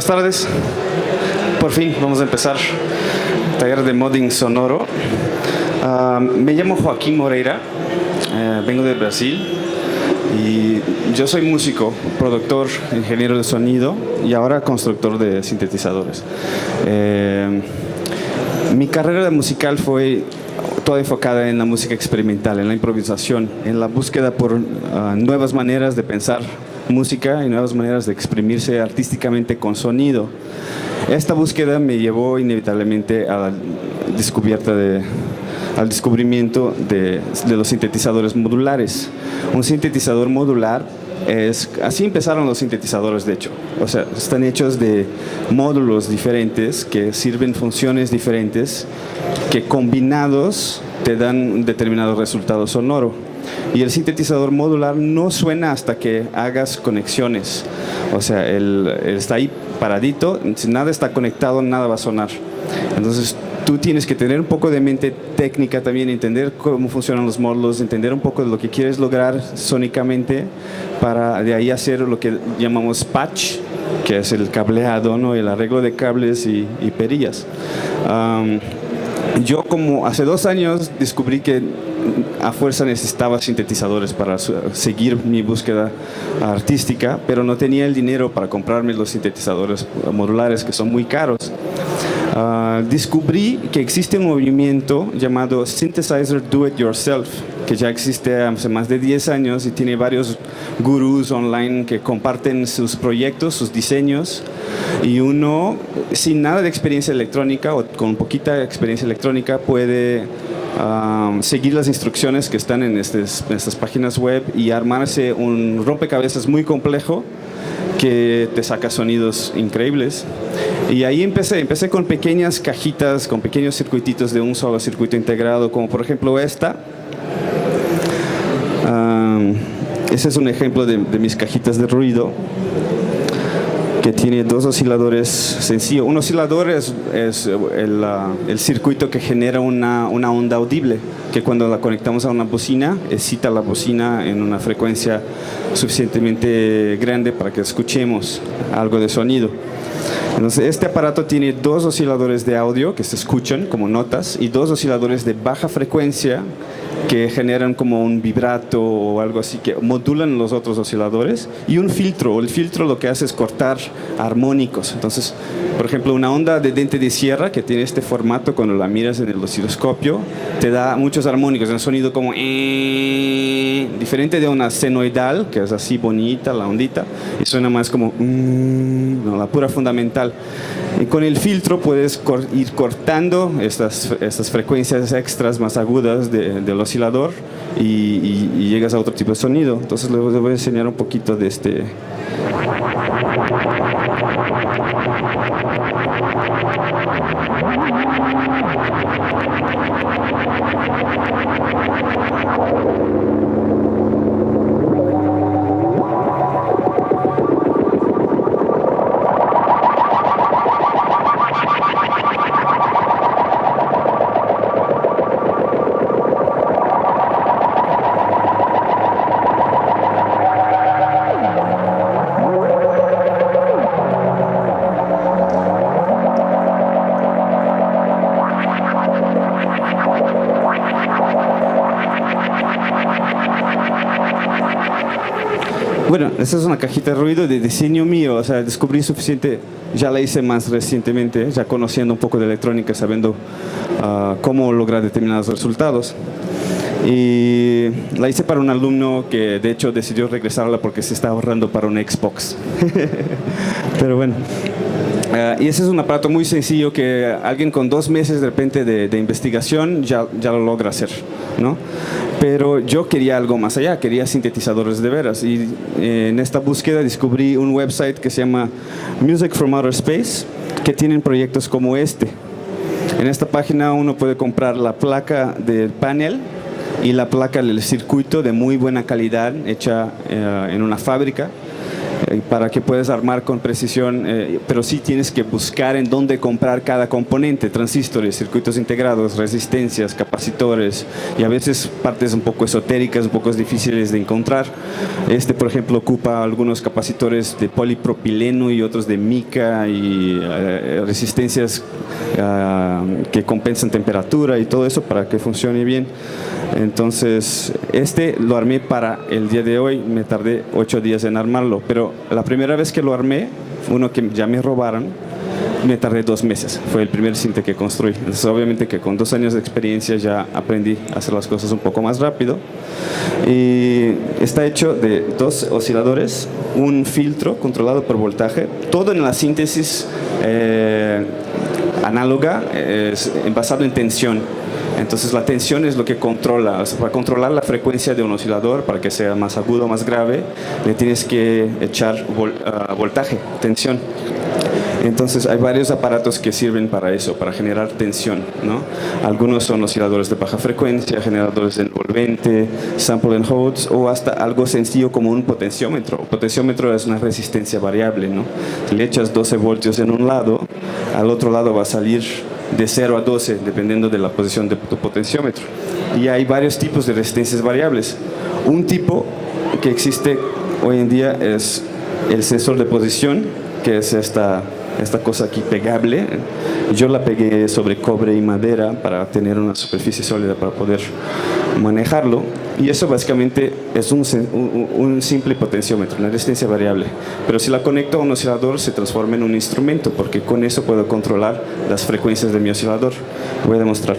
Buenas tardes. Por fin vamos a empezar taller de modding sonoro. Me llamo Joaquín Moreira, vengo de Brasil y yo soy músico, productor, ingeniero de sonido y ahora constructor de sintetizadores. Mi carrera musical fue toda enfocada en la música experimental, en la improvisación, en la búsqueda por nuevas maneras de pensar música y nuevas maneras de exprimirse artísticamente con sonido. Esta búsqueda me llevó inevitablemente a la al descubrimiento de los sintetizadores modulares. Un sintetizador modular así empezaron los sintetizadores, de hecho. O sea, están hechos de módulos diferentes que sirven funciones diferentes que combinados te dan un determinado resultado sonoro. Y el sintetizador modular no suena hasta que hagas conexiones. O sea, él está ahí paradito, si nada está conectado, nada va a sonar. Entonces, tú tienes que tener un poco de mente técnica también, entender cómo funcionan los módulos, entender un poco de lo que quieres lograr sónicamente, para de ahí hacer lo que llamamos patch, que es el cableado, ¿no? El arreglo de cables y perillas. Yo como hace 2 años descubrí que a fuerza necesitaba sintetizadores para seguir mi búsqueda artística, pero no tenía el dinero para comprarme los sintetizadores modulares, que son muy caros. Descubrí que existe un movimiento llamado Synthesizer Do It Yourself, que ya existe hace más de 10 años y tiene varios gurús online que comparten sus proyectos, sus diseños, y uno sin nada de experiencia electrónica o con poquita experiencia electrónica puede seguir las instrucciones que están en estas páginas web y armarse un rompecabezas muy complejo que te saca sonidos increíbles. Y ahí empecé con pequeñas cajitas, con pequeños circuititos de un solo circuito integrado, como por ejemplo esta. Ese es un ejemplo de mis cajitas de ruido, que tiene 2 osciladores sencillos. Un oscilador es el circuito que genera una onda audible, que cuando la conectamos a una bocina, excita la bocina en una frecuencia suficientemente grande para que escuchemos algo de sonido. Entonces, este aparato tiene 2 osciladores de audio que se escuchan como notas y 2 osciladores de baja frecuencia que generan como un vibrato o algo así, que modulan los otros osciladores, y un filtro. El filtro lo que hace es cortar armónicos. Entonces, por ejemplo, una onda de diente de sierra que tiene este formato, cuando la miras en el osciloscopio, te da muchos armónicos, un sonido como diferente de una senoidal, que es así bonita la ondita, y suena más como no, la pura fundamental. Y con el filtro puedes ir cortando estas frecuencias extras más agudas del oscilador y llegas a otro tipo de sonido. Entonces les voy a enseñar un poquito de este. Bueno, esta es una cajita de ruido de diseño mío, o sea, descubrí suficiente, ya la hice más recientemente, ya conociendo un poco de electrónica, sabiendo cómo lograr determinados resultados. Y la hice para un alumno que de hecho decidió regresarla porque se está ahorrando para un Xbox. Pero bueno. Y ese es un aparato muy sencillo que alguien con 2 meses de repente de investigación ya lo logra hacer, ¿no? Pero yo quería algo más allá, quería sintetizadores de veras. Y en esta búsqueda descubrí un website que se llama Music from Outer Space, que tienen proyectos como este. En esta página uno puede comprar la placa del panel y la placa del circuito de muy buena calidad, hecha en una fábrica. para que puedas armar con precisión, pero sí tienes que buscar en dónde comprar cada componente, transistores, circuitos integrados, resistencias, capacitores, y a veces partes un poco esotéricas, un poco difíciles de encontrar. Por ejemplo, ocupa algunos capacitores de polipropileno y otros de mica y resistencias que compensan temperatura y todo eso para que funcione bien. Entonces, lo armé para el día de hoy, me tardé 8 días en armarlo, pero la primera vez que lo armé, uno que ya me robaron, me tardé 2 meses, fue el primer cinte que construí. Entonces, obviamente que con 2 años de experiencia ya aprendí a hacer las cosas un poco más rápido. Y está hecho de 2 osciladores, un filtro controlado por voltaje, todo en la síntesis análoga, basado en tensión. Entonces la tensión es lo que controla. O sea, para controlar la frecuencia de un oscilador, para que sea más agudo o más grave, le tienes que echar voltaje, tensión. Entonces hay varios aparatos que sirven para eso, para generar tensión, ¿no? Algunos son osciladores de baja frecuencia, generadores de envolvente, sample and holds, o hasta algo sencillo como un potenciómetro. Un potenciómetro es una resistencia variable, ¿no? Si le echas 12 voltios en un lado, al otro lado va a salir de 0 a 12, dependiendo de la posición de tu potenciómetro. Y hay varios tipos de resistencias variables. Un tipo que existe hoy en día es el sensor de posición, que es esta cosa aquí pegable. Yo la pegué sobre cobre y madera para tener una superficie sólida para poder manejarlo. Y eso básicamente es un simple potenciómetro, una resistencia variable. Pero si la conecto a un oscilador se transforma en un instrumento, porque con eso puedo controlar las frecuencias de mi oscilador. Voy a demostrar.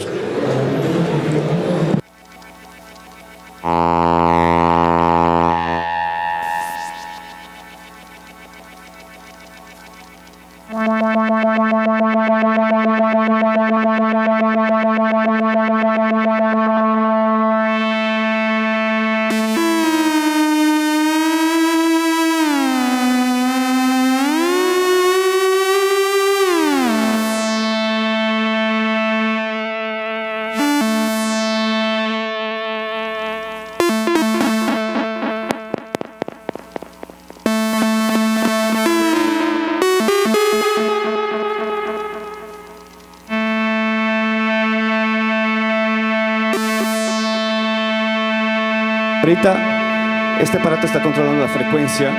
Ahorita este aparato está controlando la frecuencia,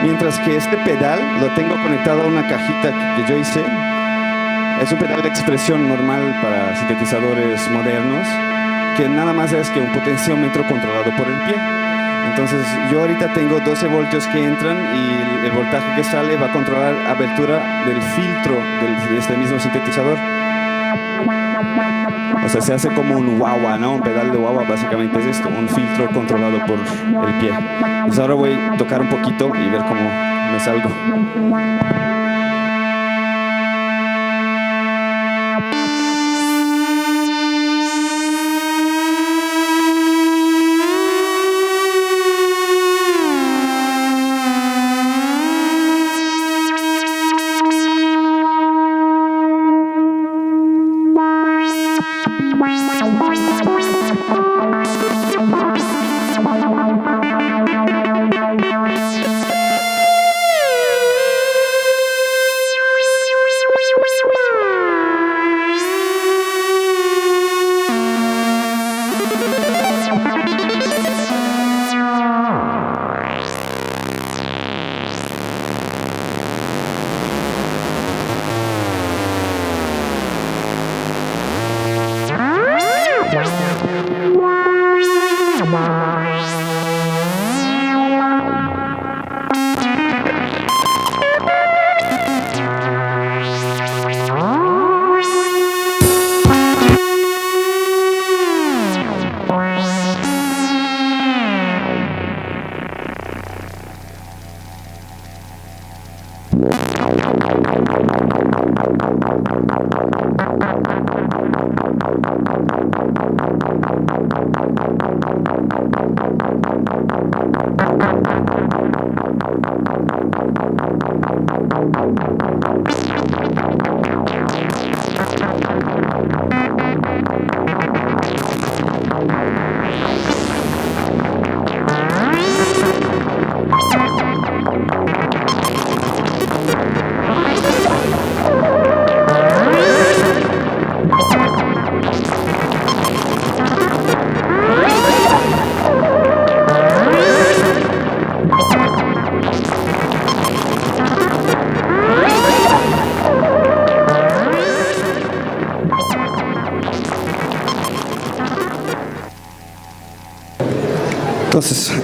mientras que este pedal lo tengo conectado a una cajita que yo hice. Es un pedal de expresión normal para sintetizadores modernos, que nada más es que un potenciómetro controlado por el pie. Entonces yo ahorita tengo 12 voltios que entran y el voltaje que sale va a controlar la abertura del filtro de este mismo sintetizador. O sea, se hace como un wah-wah, ¿no? Un pedal de wah-wah básicamente es esto, un filtro controlado por el pie. Pues ahora voy a tocar un poquito y ver cómo me salgo.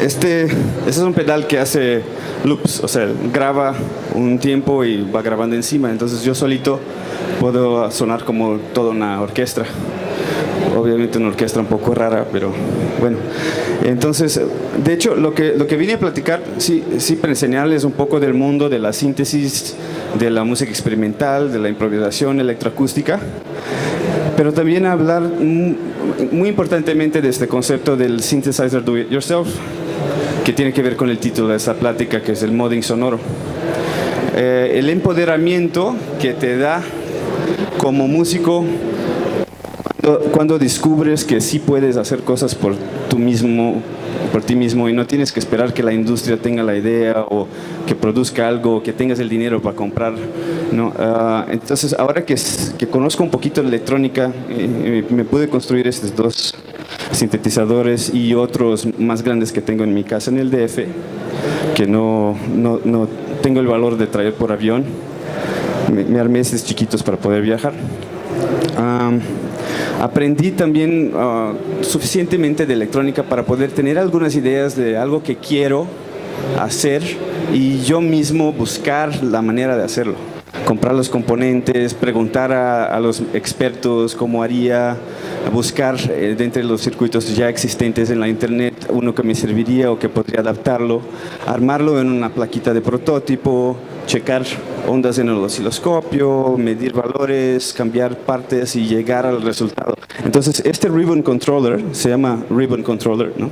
este es un pedal que hace loops, o sea, graba un tiempo y va grabando encima. Entonces yo solito puedo sonar como toda una orquesta. Obviamente una orquesta un poco rara, pero bueno. Entonces, de hecho, lo que vine a platicar, sí, para enseñarles un poco del mundo de la síntesis, de la música experimental, de la improvisación electroacústica, pero también hablar muy importantemente de este concepto del synthesizer do it yourself, que tiene que ver con el título de esta plática, que es el modding sonoro. El empoderamiento que te da como músico cuando descubres que sí puedes hacer cosas por ti mismo y no tienes que esperar que la industria tenga la idea o que produzca algo o que tengas el dinero para comprar, ¿no? Entonces, ahora que conozco un poquito de electrónica, me pude construir estos dos sintetizadores y otros más grandes que tengo en mi casa en el DF, que no tengo el valor de traer por avión. Me armé estos chiquitos para poder viajar. Aprendí también suficientemente de electrónica para poder tener algunas ideas de algo que quiero hacer y yo mismo buscar la manera de hacerlo. Comprar los componentes, preguntar a los expertos cómo haría, buscar de entre los circuitos ya existentes en la internet uno que me serviría o que podría adaptarlo, armarlo en una plaquita de prototipo, checar ondas en el osciloscopio, medir valores, cambiar partes y llegar al resultado. Entonces, este Ribbon Controller, se llama Ribbon Controller, ¿no?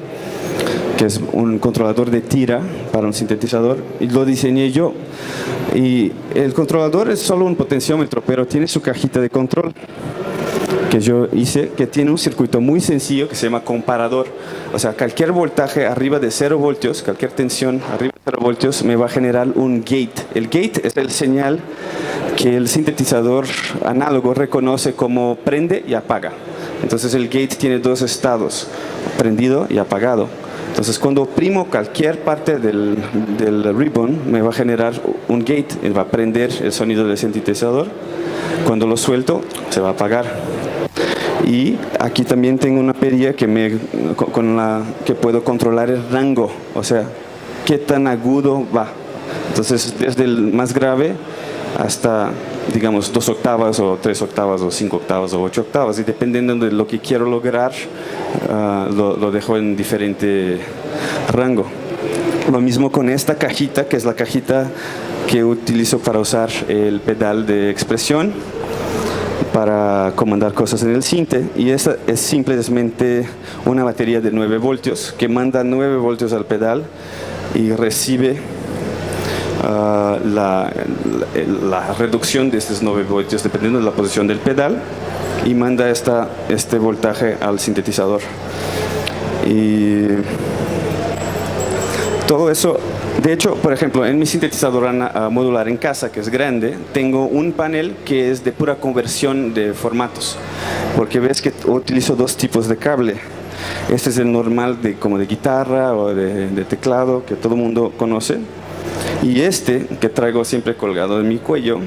Que es un controlador de tira para un sintetizador, y lo diseñé yo. Y el controlador es solo un potenciómetro, pero tiene su cajita de control que yo hice, que tiene un circuito muy sencillo que se llama comparador. O sea, cualquier voltaje arriba de 0 voltios, cualquier tensión arriba de 0 voltios me va a generar un gate. El gate es el señal que el sintetizador análogo reconoce como prende y apaga. Entonces el gate tiene dos estados, prendido y apagado. Entonces cuando oprimo cualquier parte del ribbon me va a generar un gate, va a prender el sonido del sintetizador. Cuando lo suelto se va a apagar. Y aquí también tengo una perilla con la que puedo controlar el rango, o sea, qué tan agudo va. Entonces, desde el más grave hasta, digamos, 2 octavas o 3 octavas o 5 octavas o 8 octavas. Y dependiendo de lo que quiero lograr, lo dejo en diferente rango. Lo mismo con esta cajita, que es la cajita que utilizo para usar el pedal de expresión, para comandar cosas en el sinte, y esta es simplemente una batería de 9 voltios que manda 9 voltios al pedal y recibe la reducción de estos 9 voltios dependiendo de la posición del pedal y manda este voltaje al sintetizador. Y todo eso, de hecho, por ejemplo, en mi sintetizador modular en casa, que es grande, tengo un panel que es de pura conversión de formatos, porque ves que utilizo dos tipos de cable. Este es el normal como de guitarra o de teclado, que todo el mundo conoce, y este que traigo siempre colgado en mi cuello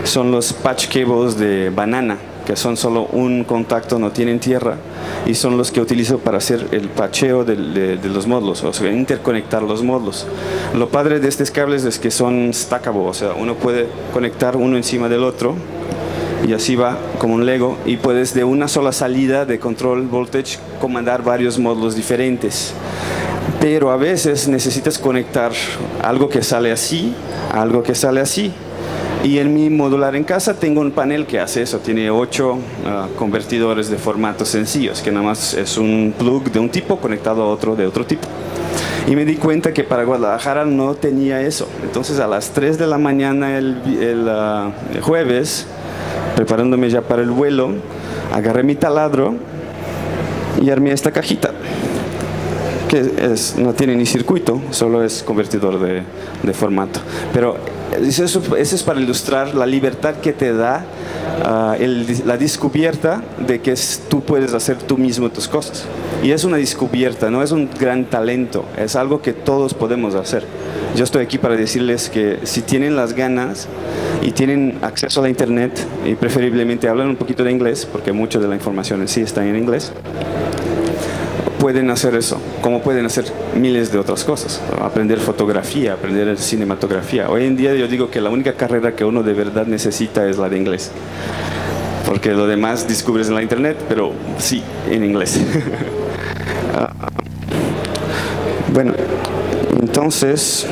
son los patch cables de banana, que son solo un contacto, no tienen tierra, y son los que utilizo para hacer el patcheo de los módulos, o sea, interconectar los módulos. Lo padre de estos cables es que son stackable, o sea, uno puede conectar uno encima del otro y así va como un Lego, y puedes de una sola salida de control voltage comandar varios módulos diferentes. Pero a veces necesitas conectar algo que sale así a algo que sale así. Y en mi modular en casa tengo un panel que hace eso, tiene 8 convertidores de formatos sencillos, que nada más es un plug de un tipo conectado a otro de otro tipo. Y me di cuenta que para Guadalajara no tenía eso. Entonces a las 3 de la mañana el jueves, preparándome ya para el vuelo, agarré mi taladro y armé esta cajita, que no tiene ni circuito, solo es convertidor de formato. Pero eso es para ilustrar la libertad que te da la descubierta de que tú puedes hacer tú mismo tus cosas. Y es una descubierta, no es un gran talento, es algo que todos podemos hacer. Yo estoy aquí para decirles que si tienen las ganas y tienen acceso a la internet, y preferiblemente hablan un poquito de inglés, porque mucha de la información en sí está en inglés, pueden hacer eso. como pueden hacer miles de otras cosas, aprender fotografía, aprender cinematografía. Hoy en día yo digo que la única carrera que uno de verdad necesita es la de inglés, porque lo demás descubres en la internet, pero sí, en inglés. Bueno, entonces,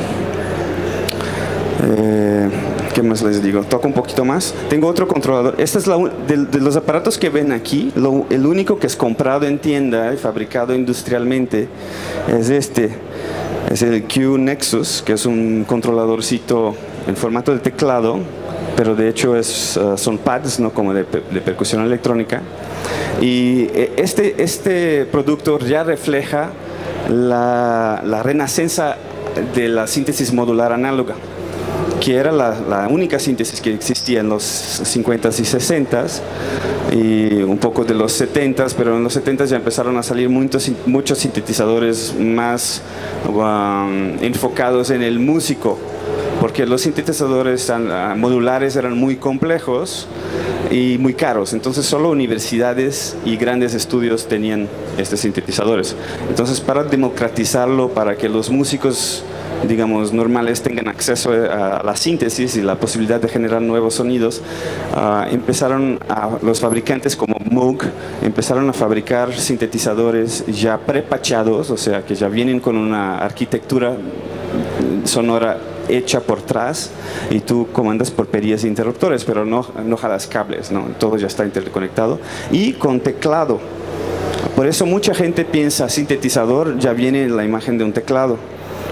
¿qué más les digo? Toco un poquito más. Tengo otro controlador. Este es de los aparatos que ven aquí, el único que es comprado en tienda y fabricado industrialmente es este. Es el Q Nexus, que es un controladorcito en formato de teclado, pero de hecho son pads, ¿no? Como de percusión electrónica. Y este producto ya refleja la renacencia de la síntesis modular análoga, que era la única síntesis que existía en los 50s y 60s y un poco de los 70s, pero en los 70s ya empezaron a salir muchos sintetizadores más enfocados en el músico, porque los sintetizadores modulares eran muy complejos y muy caros, entonces solo universidades y grandes estudios tenían estos sintetizadores. Entonces, para democratizarlo, para que los músicos, digamos, normales tengan acceso a la síntesis y la posibilidad de generar nuevos sonidos, los fabricantes como Moog empezaron a fabricar sintetizadores ya prepachados, o sea, que ya vienen con una arquitectura sonora hecha por atrás y tú comandas por perillas e interruptores, pero no jalas cables, ¿no? Todo ya está interconectado y con teclado. Por eso mucha gente piensa sintetizador, ya viene la imagen de un teclado,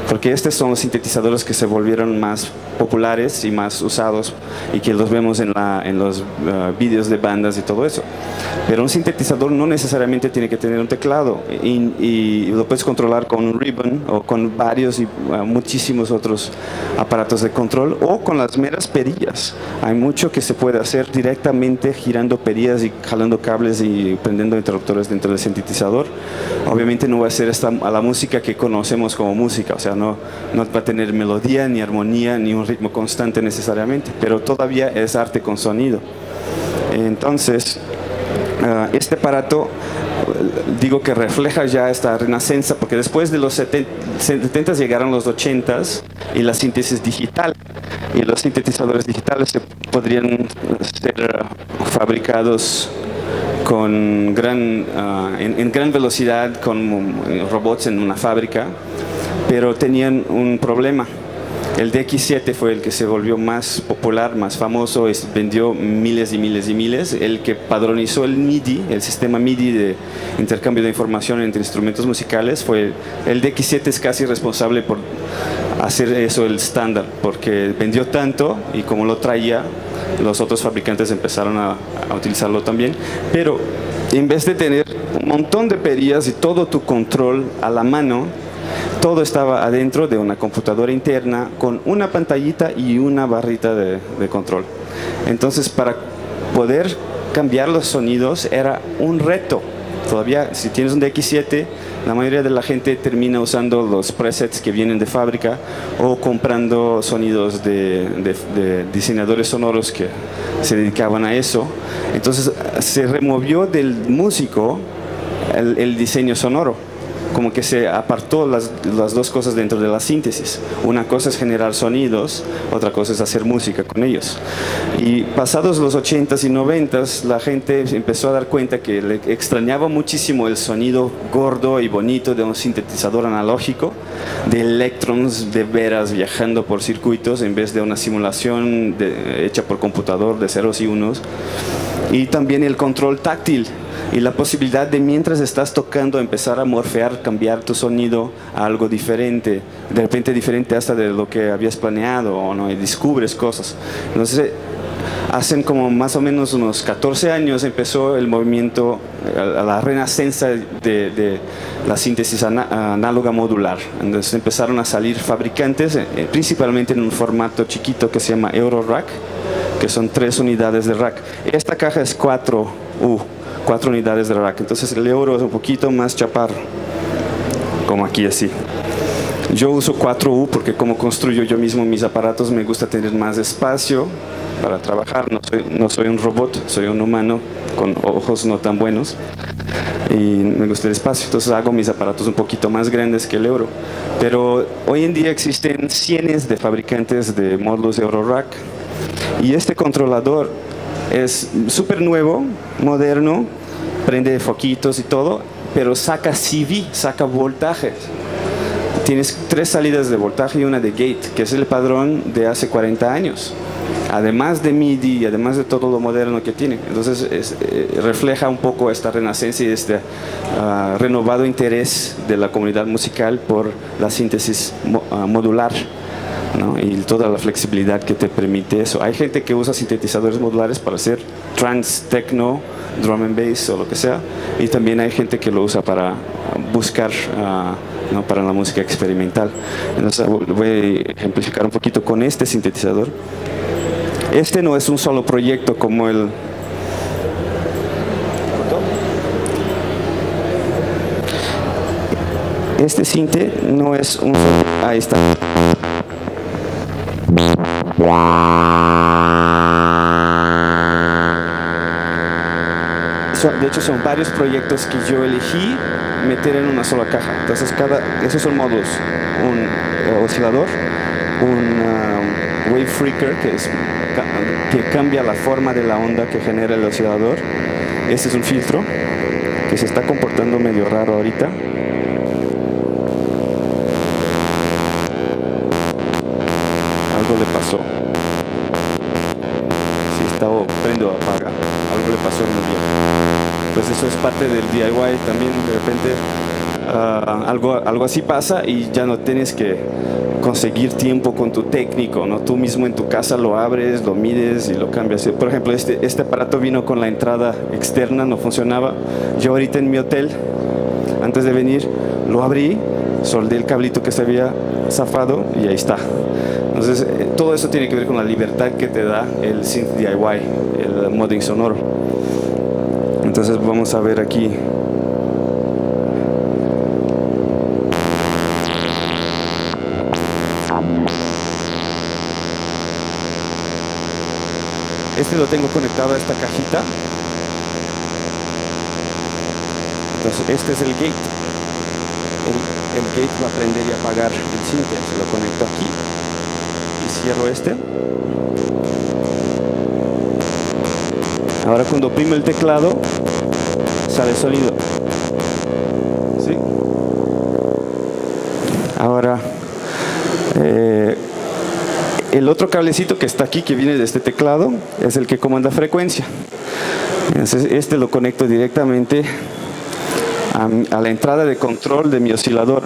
porque estos son los sintetizadores que se volvieron más populares y más usados y que los vemos en los vídeos de bandas y todo eso. Pero un sintetizador no necesariamente tiene que tener un teclado y lo puedes controlar con un ribbon o con varios y muchísimos otros aparatos de control o con las meras perillas. Hay mucho que se puede hacer directamente girando perillas y jalando cables y prendiendo interruptores dentro del sintetizador. Obviamente no va a ser a la música que conocemos como música, o sea, no va a tener melodía, ni armonía, ni un ritmo constante necesariamente, pero todavía es arte con sonido. Entonces, este aparato, digo que refleja ya esta renacencia, porque después de los 70s llegaron los 80s y la síntesis digital, y los sintetizadores digitales podrían ser fabricados en gran velocidad con robots en una fábrica, pero tenían un problema. El DX7 fue el que se volvió más popular, más famoso, vendió miles y miles y miles. El que padronizó el MIDI, el sistema MIDI de intercambio de información entre instrumentos musicales, fue el DX7. Es casi responsable por hacer eso el estándar, porque vendió tanto y como lo traía, los otros fabricantes empezaron a utilizarlo también. Pero en vez de tener un montón de perillas y todo tu control a la mano, todo estaba adentro de una computadora interna con una pantallita y una barrita de control. Entonces, para poder cambiar los sonidos era un reto. Todavía, si tienes un DX7, la mayoría de la gente termina usando los presets que vienen de fábrica o comprando sonidos de diseñadores sonoros que se dedicaban a eso. Entonces, se removió del músico el diseño sonoro. Como que se apartó las dos cosas dentro de la síntesis. Una cosa es generar sonidos, otra cosa es hacer música con ellos. Y pasados los 80s y 90s, la gente empezó a dar cuenta que le extrañaba muchísimo el sonido gordo y bonito de un sintetizador analógico, de electrons de veras viajando por circuitos en vez de una simulación hecha por computador de ceros y unos. Y también el control táctil y la posibilidad de, mientras estás tocando, empezar a morfear, cambiar tu sonido a algo diferente, de repente diferente hasta de lo que habías planeado, o no, y descubres cosas. Entonces, hace como más o menos unos 14 años empezó el movimiento, la renacencia de la síntesis análoga modular. Entonces empezaron a salir fabricantes, principalmente en un formato chiquito que se llama Eurorack, que son 3 unidades de rack. Esta caja es 4 unidades de rack, entonces el Euro es un poquito más chaparro, como aquí así. Yo uso 4U porque como construyo yo mismo mis aparatos, me gusta tener más espacio para trabajar. No soy un robot, soy un humano con ojos no tan buenos y me gusta el espacio, entonces hago mis aparatos un poquito más grandes que el Euro. Pero hoy en día existen cientos de fabricantes de módulos Eurorack y este controlador es súper nuevo, moderno, prende foquitos y todo, pero saca CV, saca voltajes. Tienes 3 salidas de voltaje y una de gate, que es el padrón de hace 40 años. Además de MIDI y además de todo lo moderno que tiene. Entonces refleja un poco esta renacencia y este renovado interés de la comunidad musical por la síntesis modular, ¿no? Y toda la flexibilidad que te permite eso. Hay gente que usa sintetizadores modulares para hacer trance, techno, drum and bass o lo que sea, y también hay gente que lo usa para buscar ¿no? para la música experimental. Entonces voy a ejemplificar un poquito con este sintetizador. Este no es un solo proyecto como el... Este sinte no es un solo... Ahí está. De hecho son varios proyectos que yo elegí meter en una sola caja. Entonces esos son módulos: un oscilador, un wave freaker que cambia la forma de la onda que genera el oscilador. Este es un filtro que se está comportando medio raro ahorita. Algo le pasó. Si está prende o apaga, algo le pasó en el día. Pues eso es parte del DIY también. De repente algo así pasa y ya no tienes que conseguir tiempo con tu técnico, ¿no? Tú mismo en tu casa lo abres, lo mides y lo cambias. Por ejemplo, este aparato vino con la entrada externa, no funcionaba. Yo ahorita en mi hotel, antes de venir, lo abrí, soldé el cablito que se había zafado y ahí está. Entonces, todo eso tiene que ver con la libertad que te da el synth DIY, el modding sonoro. Entonces vamos a ver aquí. Este lo tengo conectado a esta cajita. Entonces este es el gate. El gate va a prender y apagar el synth. Lo conecto aquí y cierro este. Ahora cuando oprimo el teclado sale sonido. ¿Sí? Ahora el otro cablecito que está aquí, que viene de este teclado, es el que comanda frecuencia. Entonces este lo conecto directamente a la entrada de control de mi oscilador.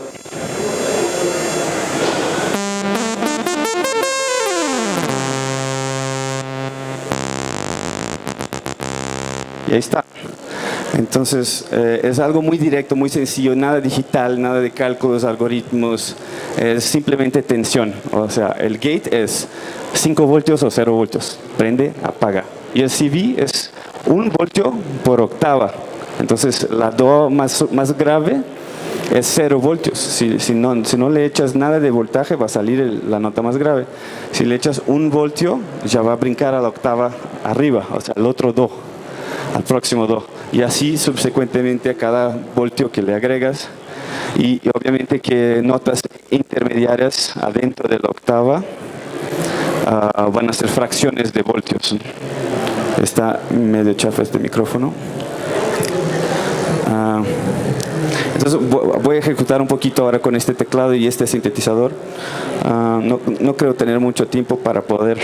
Y ahí está. Entonces es algo muy directo, muy sencillo, nada digital, nada de cálculos, algoritmos, es simplemente tensión. O sea, el gate es 5 voltios o 0 voltios, prende, apaga. Y el CV es 1 voltio por octava. Entonces la do más grave es 0 voltios. Si no le echas nada de voltaje va a salir la nota más grave. Si le echas 1 voltio ya va a brincar a la octava arriba, o sea, el otro do, al próximo do. Y así subsecuentemente a cada voltio que le agregas. Y obviamente que notas intermediarias adentro de la octava van a ser fracciones de voltios. Está medio chafa este micrófono. Entonces voy a ejecutar un poquito ahora con este teclado y este sintetizador. No creo tener mucho tiempo para poder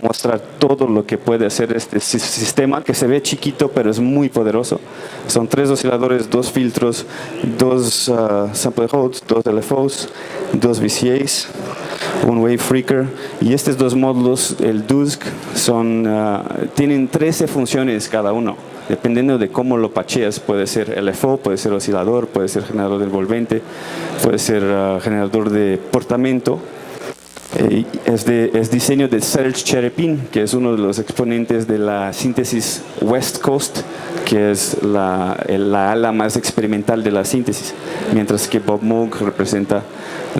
mostrar todo lo que puede hacer este sistema, que se ve chiquito pero es muy poderoso. Son 3 osciladores, 2 filtros, 2 sample holds, 2 LFOs, 2 VCAs, un wave freaker, y estos 2 módulos, el DUSC, tienen 13 funciones cada uno. Dependiendo de cómo lo pacheas, puede ser LFO, puede ser oscilador, puede ser generador de envolvente, puede ser generador de portamento. Es diseño de Serge Cherepin, que es uno de los exponentes de la síntesis West Coast, que es la ala más experimental de la síntesis, mientras que Bob Moog representa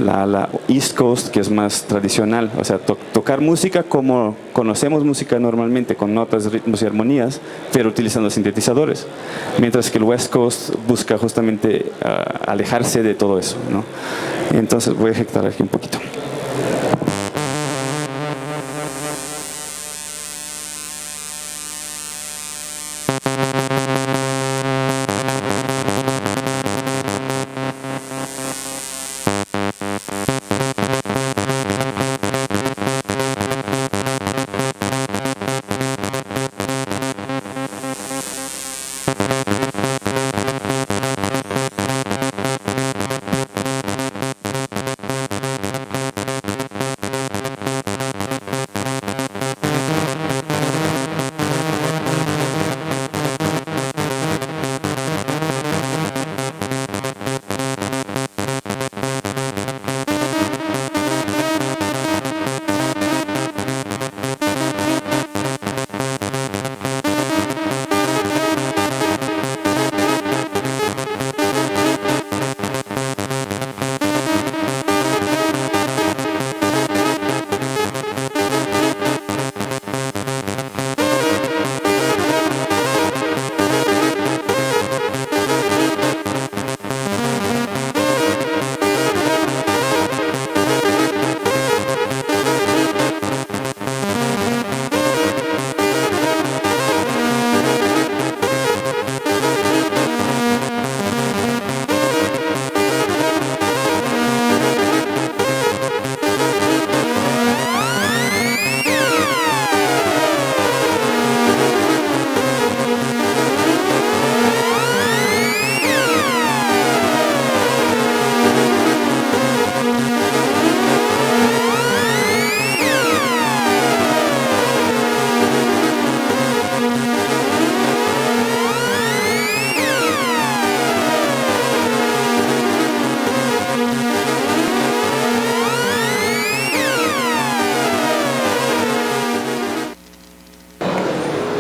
la ala East Coast, que es más tradicional, o sea, tocar música como conocemos música normalmente, con notas, ritmos y armonías, pero utilizando sintetizadores, mientras que el West Coast busca justamente alejarse de todo eso, ¿no? Entonces voy a ejecutar aquí un poquito.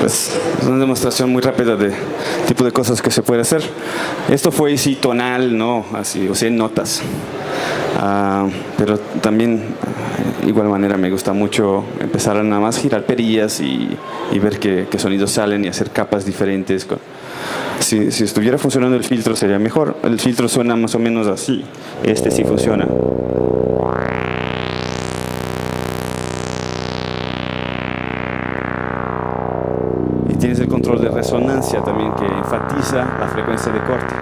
Pues es una demostración muy rápida de tipo de cosas que se puede hacer. Esto fue así tonal, ¿no? Así, o sea, en notas. Pero también, de igual manera, me gusta mucho empezar a nada más girar perillas y ver qué sonidos salen y hacer capas diferentes. Si estuviera funcionando el filtro sería mejor. El filtro suena más o menos así. Este sí funciona. Tienes el control de resonancia también, que enfatiza la frecuencia de corte.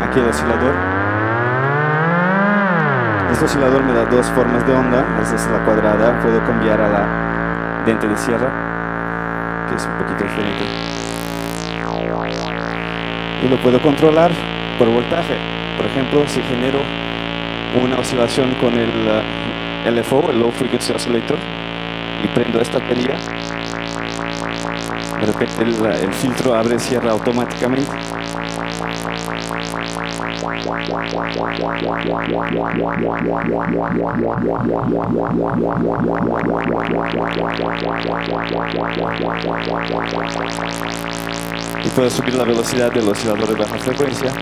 Aquí el oscilador. Este oscilador me da dos formas de onda. Esa es la cuadrada. Puedo cambiar a la dente de sierra, que es un poquito diferente. Y lo puedo controlar por voltaje. Por ejemplo, si genero una oscilación con el LFO, el Low Frequency Oscillator, y prendo esta perilla, de repente el filtro abre y cierra automáticamente. Y puedo subir la velocidad del oscilador de baja frecuencia.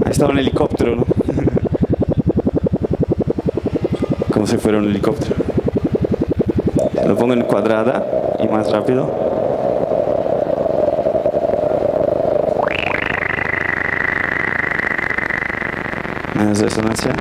Estaba un helicóptero, ¿no? Como si fuera un helicóptero. Lo pongo en cuadrada y más rápido. ¿Tienes resonancia?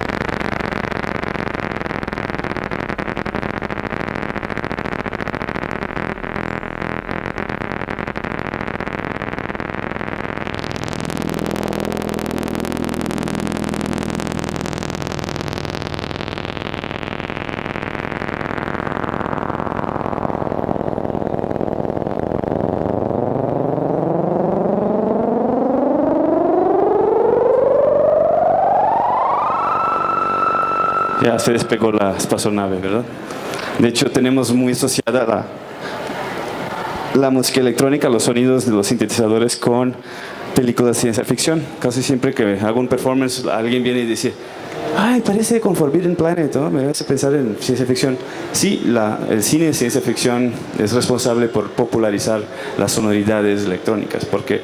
Ya se despegó la espaçonave, ¿verdad? De hecho, tenemos muy asociada la música electrónica, los sonidos de los sintetizadores con películas de ciencia ficción. Casi siempre que hago un performance, alguien viene y dice, ay, parece con Forbidden Planet, ¿no? Me hace pensar en ciencia ficción. Sí, el cine de ciencia ficción es responsable por popularizar las sonoridades electrónicas, porque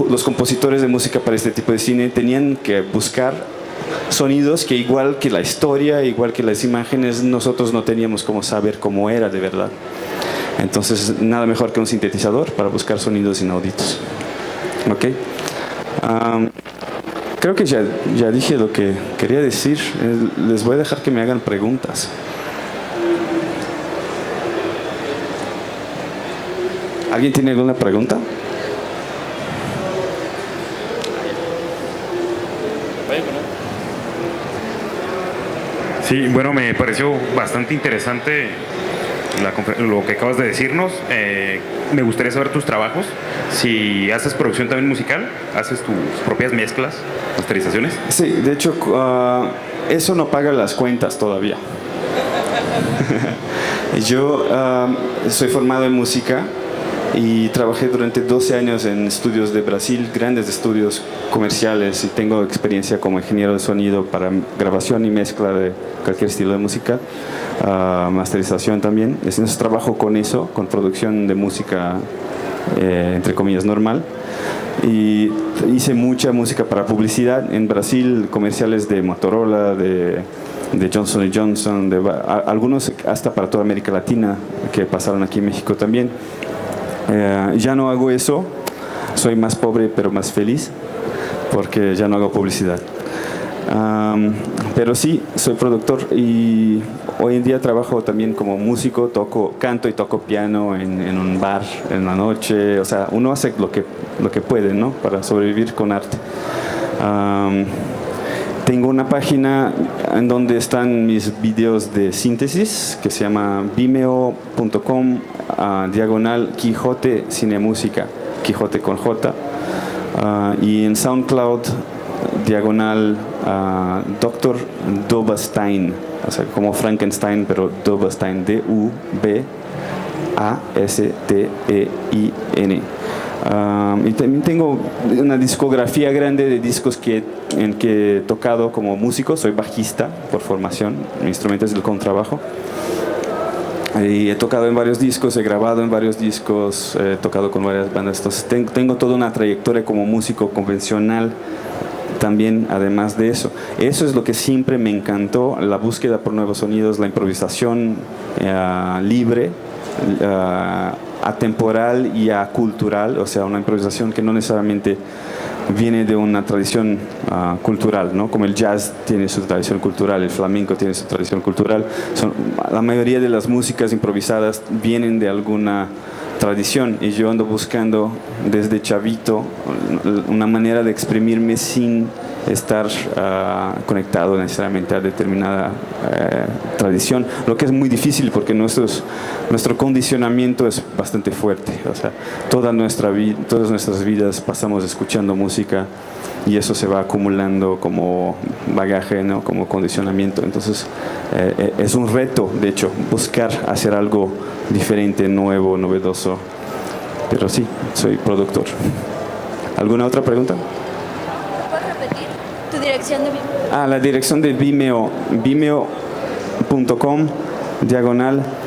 los compositores de música para este tipo de cine tenían que buscar sonidos que, igual que la historia, igual que las imágenes, nosotros no teníamos cómo saber cómo era de verdad. Entonces, nada mejor que un sintetizador para buscar sonidos inauditos. ¿Ok? Creo que ya dije lo que quería decir. Les voy a dejar que me hagan preguntas. ¿Alguien tiene alguna pregunta? Sí, bueno, me pareció bastante interesante lo que acabas de decirnos. Me gustaría saber tus trabajos. Si haces producción también musical, haces tus propias mezclas, masterizaciones. Sí, de hecho, eso no paga las cuentas todavía. Yo soy formado en música y trabajé durante 12 años en estudios de Brasil, grandes estudios comerciales, y tengo experiencia como ingeniero de sonido para grabación y mezcla de cualquier estilo de música, masterización también. Entonces trabajo con eso, con producción de música, entre comillas, normal. Y hice mucha música para publicidad en Brasil, comerciales de Motorola, de Johnson Johnson, algunos hasta para toda América Latina que pasaron aquí en México también. Ya no hago eso, soy más pobre pero más feliz porque ya no hago publicidad. Pero sí, soy productor y hoy en día trabajo también como músico, canto y toco piano en un bar en la noche. O sea, uno hace lo que puede, ¿no? Para sobrevivir con arte. Tengo una página en donde están mis videos de síntesis que se llama vimeo.com /Quijote Cinemúsica, Quijote con J, y en SoundCloud Dr. Dobastein, o sea, como Frankenstein, pero Dobastein, Dubastein. Y también tengo una discografía grande de discos en que he tocado como músico. Soy bajista por formación, mi instrumento es el contrabajo. Y he tocado en varios discos, he grabado en varios discos, he tocado con varias bandas. Entonces tengo toda una trayectoria como músico convencional también, además de eso. Eso es lo que siempre me encantó, la búsqueda por nuevos sonidos, la improvisación libre, atemporal y acultural, o sea, una improvisación que no necesariamente viene de una tradición cultural, ¿no? Como el jazz tiene su tradición cultural, el flamenco tiene su tradición cultural. La mayoría de las músicas improvisadas vienen de alguna tradición, y yo ando buscando desde chavito una manera de exprimirme sin estar conectado necesariamente a determinada tradición, lo que es muy difícil porque nuestro condicionamiento es bastante fuerte. O sea, todas nuestras vidas pasamos escuchando música y eso se va acumulando como bagaje, ¿no? Como condicionamiento. Entonces es un reto, de hecho, buscar hacer algo diferente, nuevo, novedoso. Pero sí, soy productor. ¿Alguna otra pregunta? ¿Puedes repetir tu dirección de Vimeo? La dirección de Vimeo, vimeo.com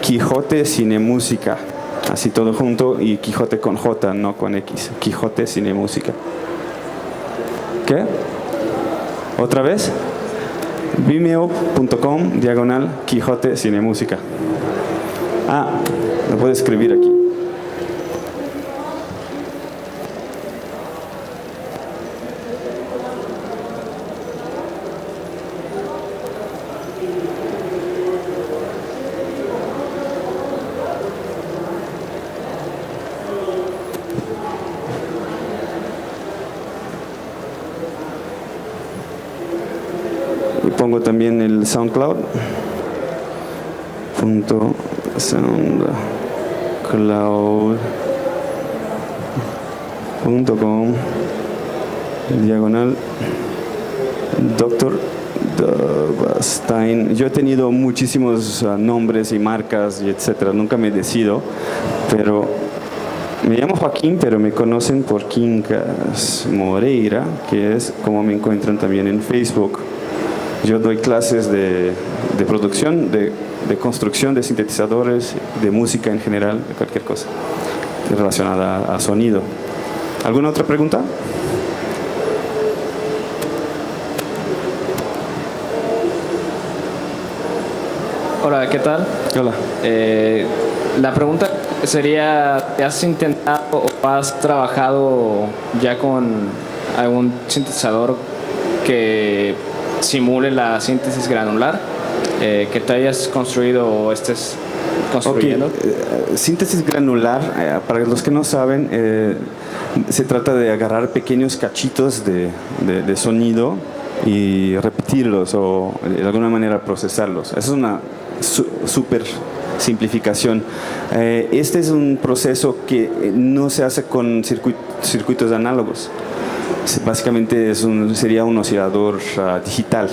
/Quijote Cinemúsica, así todo junto, y Quijote con J, no con X, Quijote Cinemúsica. ¿Qué? ¿Otra vez? Vimeo.com /Quijote Cinemúsica. Lo puedo escribir aquí. Y pongo también el SoundCloud. .soundcloud.com diagonal Dr. Dabastein. Yo he tenido muchísimos nombres y marcas y etcétera, nunca me decido, pero me llamo Joaquín, pero me conocen por Quincas Moreira, que es como me encuentran también en Facebook. Yo doy clases de producción, de construcción de sintetizadores, de música en general, de cualquier cosa relacionada a sonido. ¿Alguna otra pregunta? Hola, ¿qué tal? Hola. La pregunta sería, ¿te has intentado o has trabajado ya con algún sintetizador que simule la síntesis granular? Que te hayas construido o estés construyendo. Okay. Síntesis granular, para los que no saben, se trata de agarrar pequeños cachitos de sonido y repetirlos o de alguna manera procesarlos. Esa es una súper simplificación. Este es un proceso que no se hace con circuitos análogos. Básicamente sería un oscilador digital.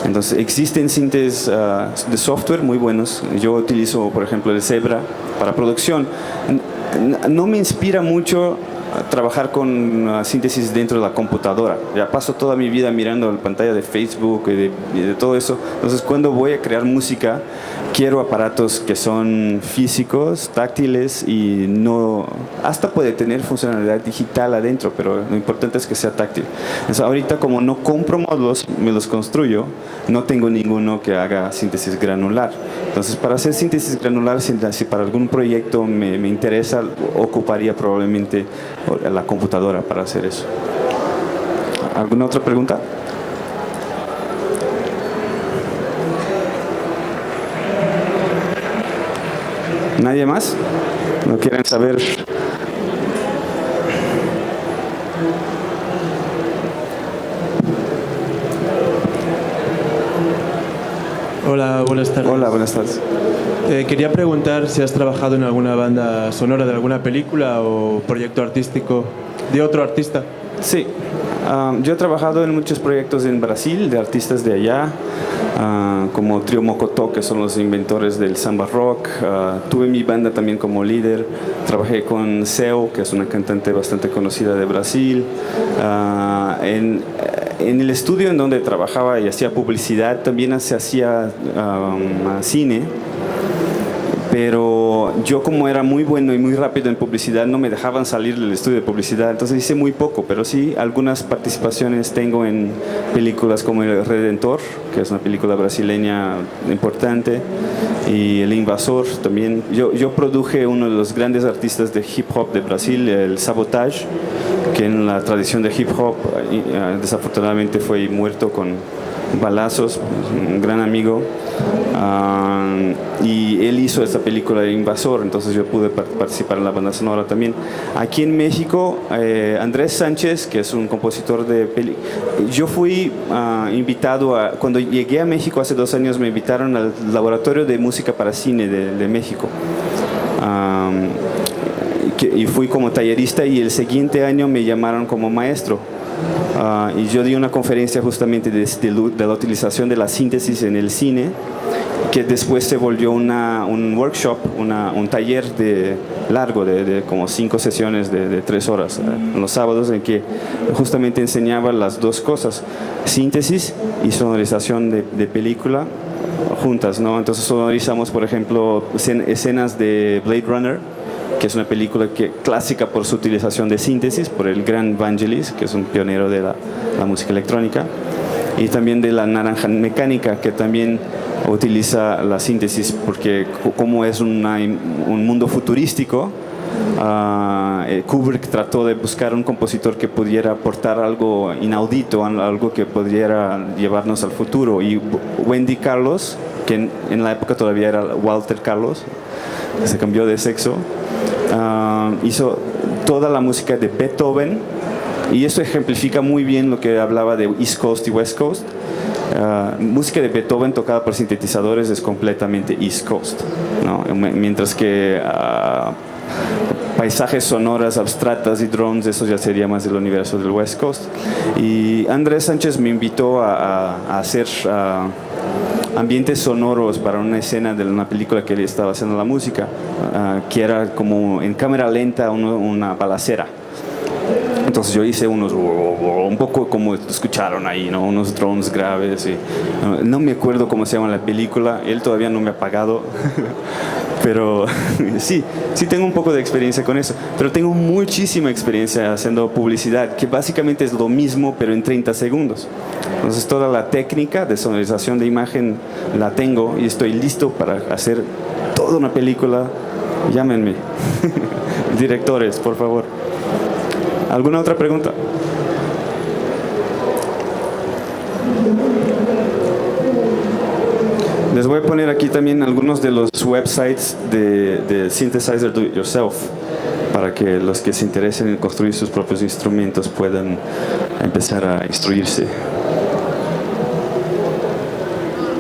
Entonces existen sintes de software muy buenos. Yo utilizo, por ejemplo, el Zebra para producción. No me inspira mucho trabajar con síntesis dentro de la computadora. Ya paso toda mi vida mirando la pantalla de Facebook y de todo eso. Entonces, cuando voy a crear música, quiero aparatos que son físicos, táctiles y no... Hasta puede tener funcionalidad digital adentro, pero lo importante es que sea táctil. Entonces, ahorita, como no compro módulos, me los construyo, no tengo ninguno que haga síntesis granular. Entonces, para hacer síntesis granular, si para algún proyecto me interesa, ocuparía probablemente la computadora para hacer eso. ¿Alguna otra pregunta? ¿Nadie más? ¿No quieren saber? Hola, buenas tardes. Hola, buenas tardes. Quería preguntar si has trabajado en alguna banda sonora de alguna película o proyecto artístico de otro artista. Sí, yo he trabajado en muchos proyectos en Brasil de artistas de allá, como Trio Mocotó, que son los inventores del samba rock. Tuve mi banda también como líder. Trabajé con Seu, que es una cantante bastante conocida de Brasil. En el estudio en donde trabajaba y hacía publicidad, también se hacía cine. Pero yo, como era muy bueno y muy rápido en publicidad, no me dejaban salir del estudio de publicidad, entonces hice muy poco, pero sí algunas participaciones tengo en películas como El Redentor, que es una película brasileña importante, y El Invasor también. Yo produje uno de los grandes artistas de hip hop de Brasil, el Sabotage, que en la tradición de hip hop desafortunadamente fue muerto con balazos, un gran amigo. Y él hizo esta película de Invasor, entonces yo pude participar en la banda sonora también. Aquí en México, Andrés Sánchez, que es un compositor de yo fui invitado cuando llegué a México hace 2 años, me invitaron al Laboratorio de Música para Cine de México. Y fui como tallerista, y el siguiente año me llamaron como maestro. Y yo di una conferencia justamente de la utilización de la síntesis en el cine, que después se volvió un workshop, un taller largo de como 5 sesiones de 3 horas los sábados, en que justamente enseñaba las dos cosas, síntesis y sonorización de película juntas, ¿no? Entonces sonorizamos, por ejemplo, escenas de Blade Runner, que es una película clásica por su utilización de síntesis, por el gran Vangelis, que es un pionero de la música electrónica, y también de La Naranja Mecánica, que también utiliza la síntesis, porque como es un mundo futurístico, Kubrick trató de buscar un compositor que pudiera aportar algo inaudito, algo que pudiera llevarnos al futuro, y Wendy Carlos, que en la época todavía era Walter Carlos, se cambió de sexo, hizo toda la música de Beethoven, y eso ejemplifica muy bien lo que hablaba de East Coast y West Coast. música de Beethoven tocada por sintetizadores es completamente East Coast, ¿no? Mientras que paisajes sonoras abstractas y drones, eso ya sería más del universo del West Coast. Y Andrés Sánchez me invitó a hacer ambientes sonoros para una escena de una película que él estaba haciendo la música, que era como en cámara lenta una balacera. Entonces yo hice un poco como escucharon ahí, ¿no? Unos drones graves. Y, no me acuerdo cómo se llama la película, él todavía no me ha pagado, pero sí tengo un poco de experiencia con eso. Pero tengo muchísima experiencia haciendo publicidad, que básicamente es lo mismo, pero en 30 segundos. Entonces toda la técnica de sonorización de imagen la tengo y estoy listo para hacer toda una película. Llámenme. Directores, por favor. ¿Alguna otra pregunta? Les voy a poner aquí también algunos de los websites de Synthesizer Do It Yourself, para que los que se interesen en construir sus propios instrumentos puedan empezar a instruirse.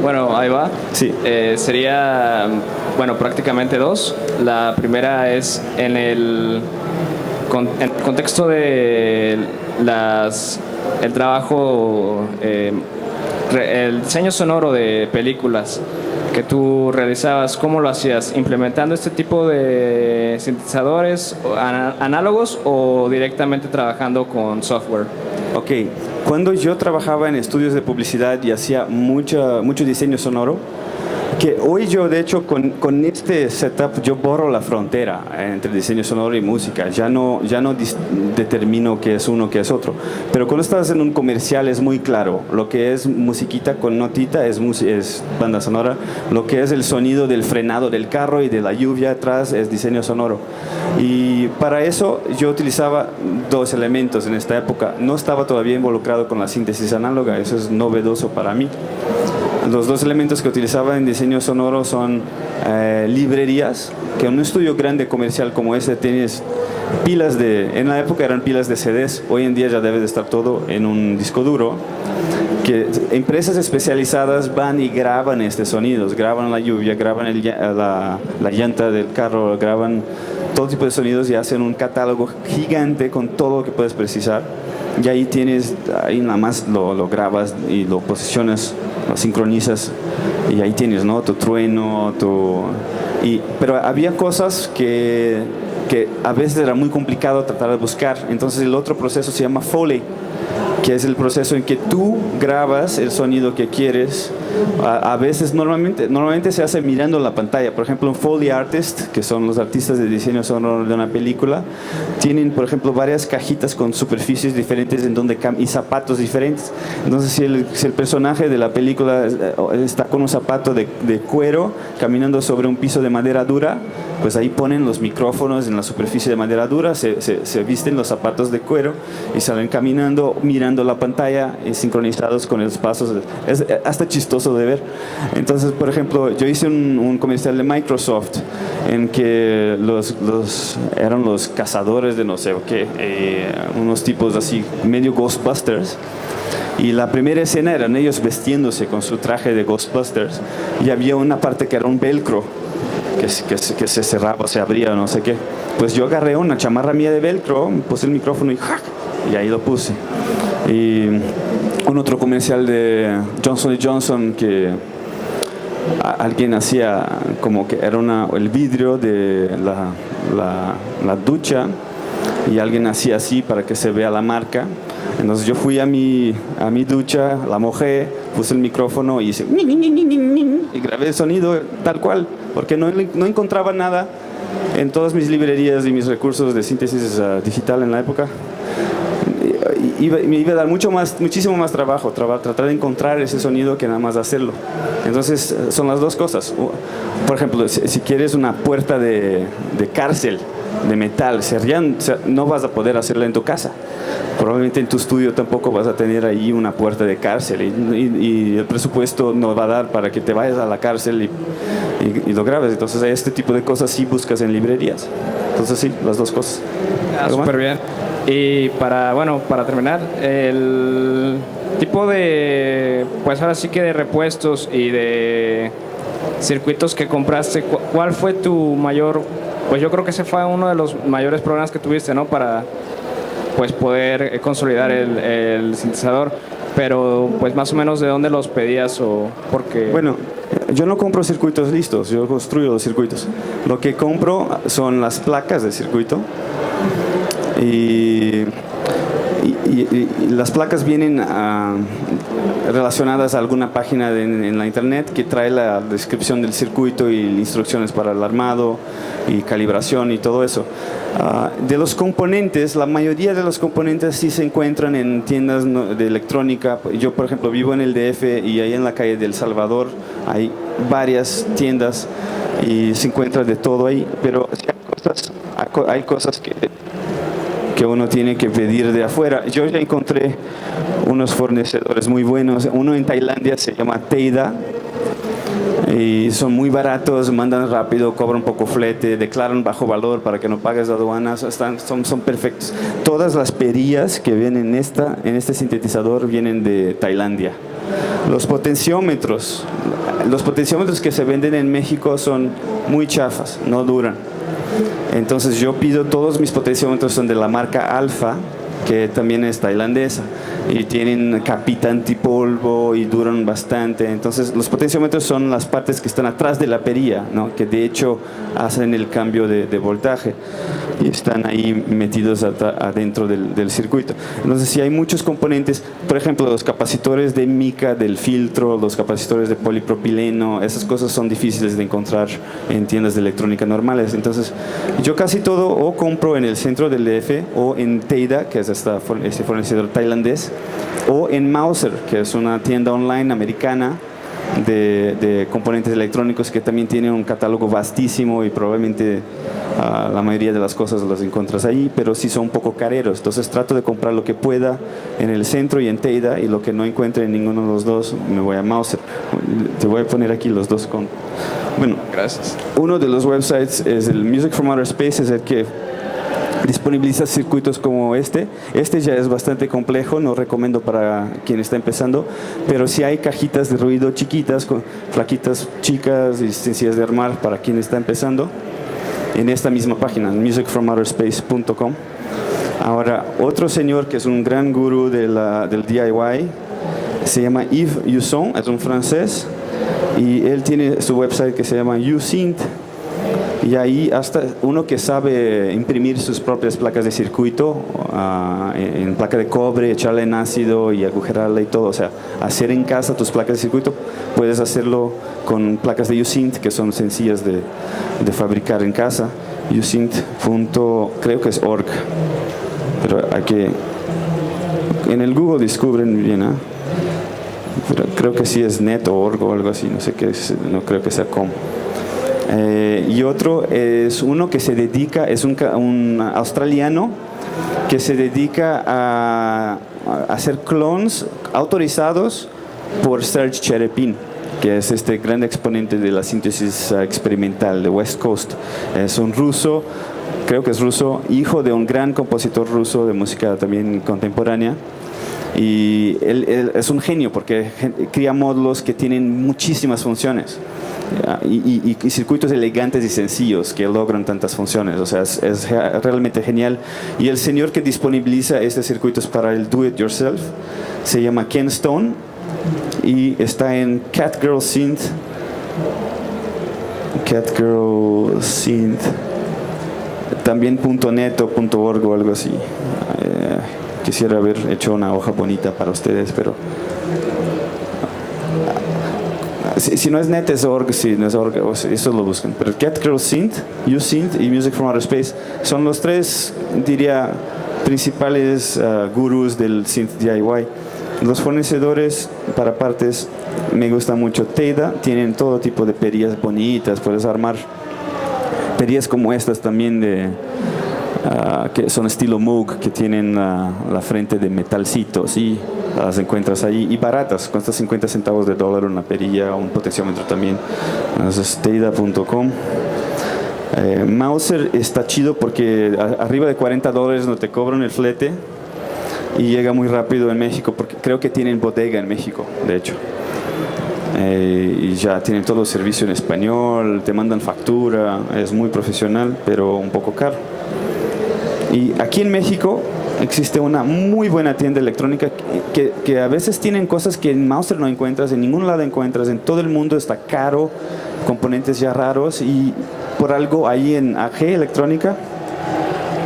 Bueno, ahí va. Sí. Sería, bueno, prácticamente dos. La primera es en el contexto de el trabajo, el diseño sonoro de películas que tú realizabas. ¿Cómo lo hacías? ¿Implementando este tipo de sintetizadores análogos o directamente trabajando con software? Ok, cuando yo trabajaba en estudios de publicidad y hacía mucho diseño sonoro, que hoy yo de hecho con este setup yo borro la frontera entre diseño sonoro y música, ya no determino qué es uno, qué es otro, pero cuando estás en un comercial es muy claro, lo que es musiquita con notita es banda sonora, lo que es el sonido del frenado del carro y de la lluvia atrás es diseño sonoro. Y para eso yo utilizaba dos elementos en esta época, no estaba todavía involucrado con la síntesis análoga, eso es novedoso para mí. Los dos elementos que utilizaba en diseño sonoro son librerías, que en un estudio grande comercial como este tienes pilas en la época eran pilas de CDs, hoy en día ya debe de estar todo en un disco duro, que empresas especializadas van y graban estos sonidos, graban la lluvia, graban la llanta del carro, graban todo tipo de sonidos y hacen un catálogo gigante con todo lo que puedes precisar. Y ahí nada más lo grabas y lo posicionas, lo sincronizas y ahí tienes, ¿no? Tu trueno, pero había cosas que a veces era muy complicado tratar de buscar. Entonces el otro proceso se llama Foley, que es el proceso en que tú grabas el sonido que quieres. A veces normalmente se hace mirando la pantalla. Por ejemplo, un Foley artist, que son los artistas de diseño sonoro de una película, tienen, por ejemplo, varias cajitas con superficies diferentes y zapatos diferentes. Entonces, si el personaje de la película está con un zapato de cuero caminando sobre un piso de madera dura, pues ahí ponen los micrófonos en la superficie de madera dura, se visten los zapatos de cuero y salen caminando, mirando la pantalla y sincronizados con los pasos. Es hasta chistoso de ver. Entonces, por ejemplo, yo hice un comercial de Microsoft en que eran los cazadores de no sé qué, unos tipos así medio Ghostbusters. Y la primera escena eran ellos vestiéndose con su traje de Ghostbusters y había una parte que era un velcro que se cerraba, se abría, no sé qué. Pues yo agarré una chamarra mía de velcro, puse el micrófono y ahí lo puse. Y un otro comercial de Johnson & Johnson que alguien hacía como que era el vidrio de la ducha y alguien hacía así para que se vea la marca. Entonces yo fui a mi ducha, la mojé, puse el micrófono y hice y grabé el sonido tal cual, porque no encontraba nada en todas mis librerías y mis recursos de síntesis digital en la época. Me iba a dar muchísimo más trabajo tratar de encontrar ese sonido que nada más hacerlo. Entonces son las dos cosas. Por ejemplo, si quieres una puerta de cárcel de metal, no vas a poder hacerla en tu casa. probablemente en tu estudio tampoco vas a tener ahí una puerta de cárcel y el presupuesto no va a dar para que te vayas a la cárcel y lo grabes. Entonces este tipo de cosas sí buscas en librerías. Entonces sí, las dos cosas. Súper bien. Y para terminar, el tipo de, pues ahora sí que de repuestos y de circuitos que compraste, ¿cuál fue tu mayor? Pues yo creo que ese fue uno de los mayores problemas que tuviste, ¿no? Para pues poder consolidar el sintetizador, pero pues más o menos de dónde los pedías o porque... Bueno, yo no compro circuitos listos, yo construyo los circuitos. Lo que compro son las placas de circuito y las placas vienen relacionadas a alguna página en la internet que trae la descripción del circuito y instrucciones para el armado y calibración y todo eso. De los componentes, la mayoría de los componentes sí se encuentran en tiendas de electrónica. Yo, por ejemplo, vivo en el DF y ahí en la calle del Salvador hay varias tiendas y se encuentra de todo ahí, pero sí hay cosas que uno tiene que pedir de afuera. Yo ya encontré unos fornecedores muy buenos. Uno en Tailandia se llama Teida y son muy baratos, mandan rápido, cobran poco flete, declaran bajo valor para que no pagues aduanas, son perfectos. Todas las perillas que vienen en este sintetizador vienen de Tailandia. Los potenciómetros que se venden en México son muy chafas, no duran. Entonces yo pido, todos mis potenciómetros son de la marca Alfa, que también es tailandesa, y tienen capita antipolvo y duran bastante. Entonces los potenciómetros son las partes que están atrás de la perilla, ¿no? Que de hecho hacen el cambio de voltaje y están ahí metidos adentro del circuito. Entonces si hay muchos componentes, por ejemplo los capacitores de mica del filtro, los capacitores de polipropileno, esas cosas son difíciles de encontrar en tiendas de electrónica normales. Entonces yo casi todo o compro en el centro del DF o en Teida, que es este fornecedor tailandés, o en Mouser, que es una tienda online americana de componentes electrónicos que también tiene un catálogo vastísimo y probablemente la mayoría de las cosas las encuentras ahí, pero sí son un poco careros. Entonces trato de comprar lo que pueda en el centro y en Teida, y lo que no encuentre en ninguno de los dos me voy a Mouser. Te voy a poner aquí los dos con... Bueno, gracias. Uno de los websites es el Music from Outer Space, es el que disponibiliza circuitos como este. Este ya es bastante complejo, no recomiendo para quien está empezando, pero sí hay cajitas de ruido chiquitas, con flaquitas chicas y sencillas de armar para quien está empezando, en esta misma página, musicfromouterspace.com. Ahora, otro señor que es un gran gurú del DIY, se llama Yves Yusson, es un francés, y él tiene su website que se llama YouSynth. Y ahí hasta uno que sabe imprimir sus propias placas de circuito en placa de cobre, echarle en ácido y agujerarla y todo, o sea, hacer en casa tus placas de circuito, puedes hacerlo con placas de YouSynth que son sencillas de fabricar en casa. creo que es org, pero aquí en el Google descubren bien, ¿eh? Pero creo que sí es net o org o algo así, no sé qué es, no creo que sea com. Y otro es uno que se dedica, es un australiano que se dedica a hacer clones autorizados por Serge Cherepin, que es este gran exponente de la síntesis experimental de West Coast. Es un ruso, creo que es ruso, hijo de un gran compositor ruso de música también contemporánea. Y él es un genio porque crea módulos que tienen muchísimas funciones. Y circuitos elegantes y sencillos que logran tantas funciones, o sea, es realmente genial. Y el señor que disponibiliza estos circuitos para el do it yourself se llama Ken Stone y está en Catgirl Synth, también .net o .org o algo así. Quisiera haber hecho una hoja bonita para ustedes, pero si no es net es org, si no es org, eso lo buscan. Pero Catgirl Synth, YouSynth y Music from Outer Space son los tres, diría, principales gurús del synth DIY. Los fornecedores para partes me gusta mucho. Teida, tienen todo tipo de perillas bonitas, puedes armar perillas como estas también que son estilo Moog, que tienen la frente de metalcito, sí, las encuentras ahí, y baratas, cuesta 50 centavos de dólar una perilla, un potenciómetro también. Entonces, teida.com. Mauser está chido porque arriba de $40 no te cobran el flete y llega muy rápido en México, porque creo que tienen bodega en México, de hecho. Y ya tienen todo el servicio en español, te mandan factura, es muy profesional, pero un poco caro. Y aquí en México existe una muy buena tienda electrónica que a veces tienen cosas que en Mauser no encuentras, en ningún lado encuentras, en todo el mundo está caro, componentes ya raros, y por algo ahí en AG Electrónica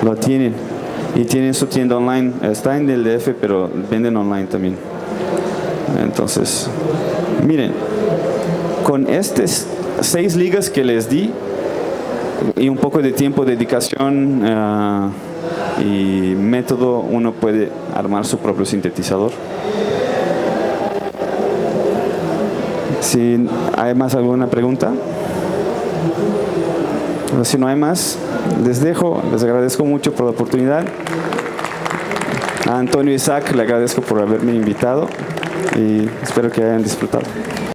lo tienen. Y tienen su tienda online, está en el DF, pero venden online también. Entonces, miren, con estas 6 ligas que les di y un poco de tiempo, dedicación y método, uno puede armar su propio sintetizador. Si hay más alguna pregunta, o si no hay más, les dejo. Les agradezco mucho por la oportunidad. A Antonio Isaac le agradezco por haberme invitado y espero que hayan disfrutado.